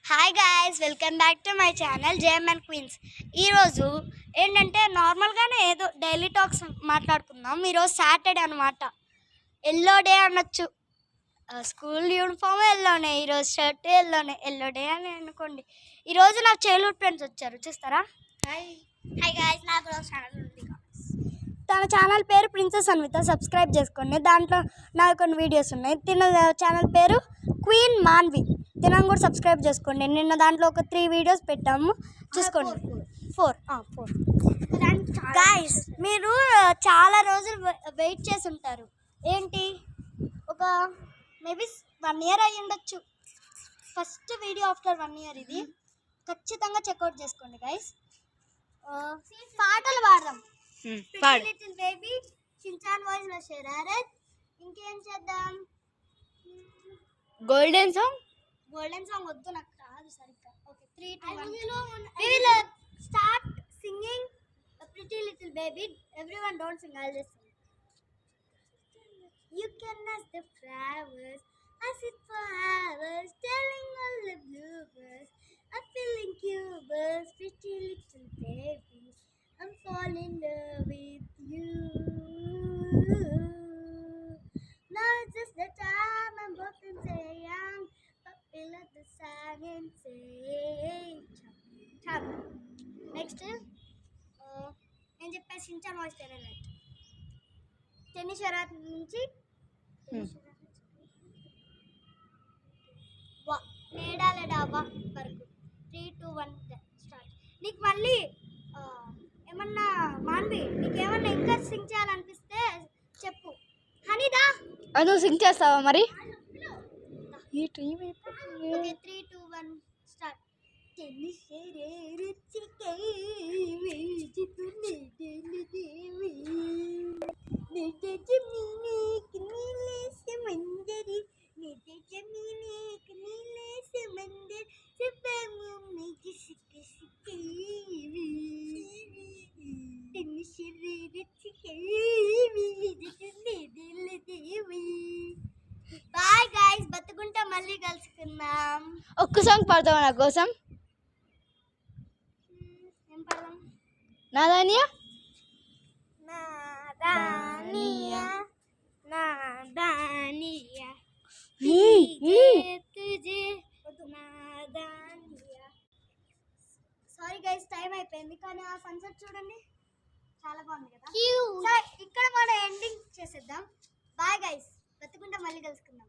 Hi guys, welcome back to my channel JM and Queens. ఈరోజు ఏంటంటే నార్మల్గానే ఏదో డైలీ టాక్స్ మాట్లాడుకుందాం. ఈరోజు సాటర్డే అనమాట. ఎల్లో డే అనొచ్చు. స్కూల్ యూనిఫామ్ ఎల్లోనే, ఈరోజు షర్ట్ ఎల్లోనే, ఎల్లో డే అని అనుకోండి. ఈరోజు నా చైల్డ్హుడ్ ఫ్రెండ్స్ వచ్చారు, చూస్తారా? హాయ్ హాయ్ గాయ్స్, నాకు ఛానల్ ఉంది. తన ఛానల్ పేరు ప్రిన్సెస్ అన్విత, సబ్స్క్రైబ్ చేసుకోండి. దాంట్లో నాకు కొన్ని వీడియోస్ ఉన్నాయి. తిన ఛానల్ పేరు క్వీన్ మాన్వి, తినని కూడా సబ్స్క్రైబ్ చేసుకోండి. నిన్న దాంట్లో ఒక 3 వీడియోస్ పెట్టాము, చూసుకోండి. 4 గాయ్స్, మీరు చాలా రోజులు వెయిట్ చేసి ఉంటారు. ఏంటి, ఒక మేబీ 1 year అయ్యి ఉండొచ్చు. ఫస్ట్ వీడియో ఆఫ్టర్ 1 year ఇది. ఖచ్చితంగా చెక్అవుట్ చేసుకోండి గాయ్స్. పాటలు పాడదాం. లిటిల్ బేబీ, షిన్చాన్ వాయిస్ లో షరారత్. ఇంకేం చేద్దాం? గోల్డెన్ సాంగ్ వద్దు, నాకు రాదు సరిగ్గా. Okay, 3, 2, 1. We will start singing Pretty Little Baby. Everyone don't sing, I'll just sing. You can ask the flowers, I sit for hours, telling all the bluebirds, I'm feeling cubers. Pretty little baby, I'm falling in love with you. Now it's just the time I'm both and say young, puppy let the song and say chum. Next నేను చెప్పే Shin-chan voice తెరలట్. టెన్ని షరాత్ నుంచి నేడాలెడావా వరకు 3, 2, 1 start. నీకు మళ్ళీ ఏమన్నా మాన్వి, నీకేమన్నా ఇంకా సింగ్ చేయాలనిపిస్తే చెప్పు. హనీదా, నువ్వు సింగ్ చేస్తావా మరి? Okay, 3, 2, 1 start. బాయ్ గైస్, బతుకుంటే మళ్ళీ కలుసుకుందాం. ఒక్క సాంగ్ పాడతావా నా కోసం? ఏం పదం? నాదానియా నాదానియా నాదానియా తుజే నాదానియా. సారీ గైస్, టైం అయిపోయింది, కానీ ఆ సన్సెట్ చూడండి, చాలా బాగుంది కదా. సరే, ఇక్కడ మనం ఎండింగ్ చేసేద్దాం. బాయ్ గైస్, బతుకుంటే మళ్ళీ కలుసుకుందాం.